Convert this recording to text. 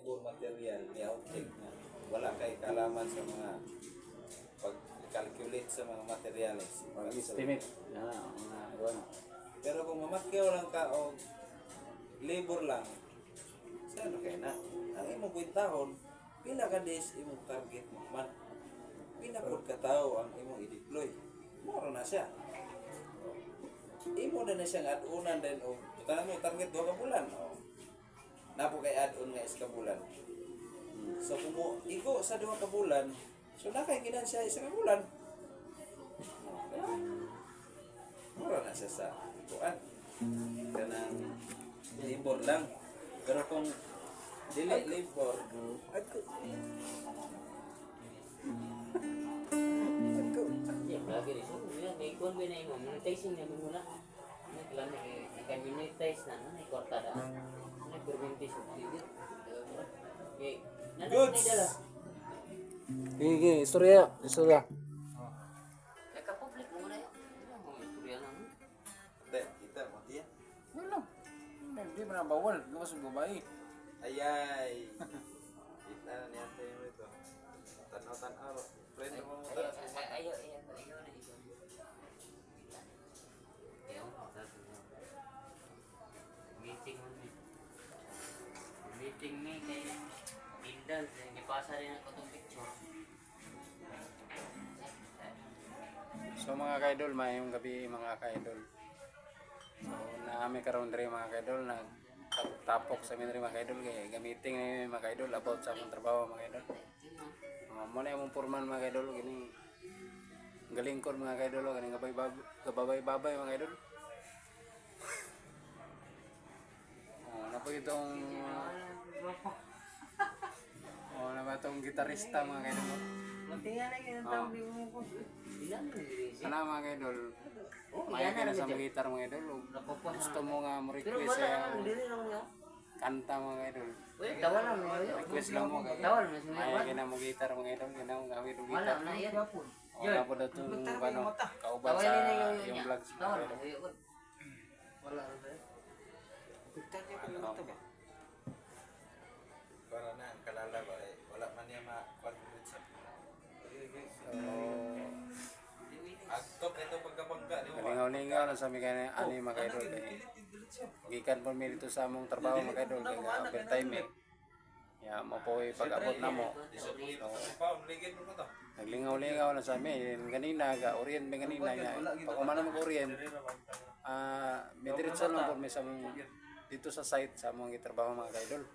labor material, i-outtake na. Wala kay kalaman sa mga pag-calculate sa mga materials. Pag-estimate. Mga gano'n. Pero kung mamatkaw lang ka o labor lang, saan kayo na? Ang imong kwintahon, pila ka days imong target mo man. Pila po ka tao ang imong i-deploy. Moro na siya. Imo na siyang add-onan din o tanong mo target 2 ka bulan. O, napo kay add-on nga is ka bulan. So kung mo igo sa 2 ka bulan, so na kay ginan siya 1 ka bulan. Mura na siya sa ikuan. Kanang labor lang. Pero kung dili labor, Lagi rin siya. May ikon ba na yung monetizing na muna. Nag-monetize na, nag-kwarta na. Nag-permentis. goods! Sige, istorya. Nagka-public mo na yun. Istorya lang. Hindi, kita mo tiya. Wala. Hindi mo na bawal. Lumas ang babae. Ayay! Kita na niya tayo ito. Tanaw-tanaw. Friend mo mo tayo. Ayaw na ito. Meeting ni kay Indal. Ipasa rin ako itong picture. So mga kaidol, mayong gabi mga kaidol. So naami karon diri mga kaidol, nagtapok sa amin diri mga kaidol kay gamiting ni mga kaidol about sa akong trabaho mga kaidol. Mo na imong purman mga kaidol gini. Galing ko mga kaidol kani gabay-babay mga kaidol. Napo itong na ba itong gitarista mga kaidol. Matingan na yung tawag mo ko. Ilan na Sana mga kaidol, maya ka na sa mga gitar mga kaidol. Gusto mo nga mo request sa kanta mga kaidol. Tawal lang mo. Request lang mo kay Tawal mo. maya ka na mo gitar mga kaidol. Kaya mo gawin ng Wala gitar. na yan. Wala po na itong kauban Tawal sa na yung vlogs mga Tawal kaidol. na. Wala na. Para na ang kalala ba eh. Wala man niya ma-confidence sa Agtok ito pagkabangga. Di ba? Galingaw-lingaw na sa mga ani mga kaidol. Gikan po mi dito sa among trabaho mga kaidol. Kaya overtime eh. Ya, mapoy pag-abot na mo. Ligid mo ko to. Naglingaw-lingaw na sa amin. Ganina, orient may ganina niya. Pag umano mag-orient, may diretso lang po may sa dito sa site sa among gitrabaho mga kaidol.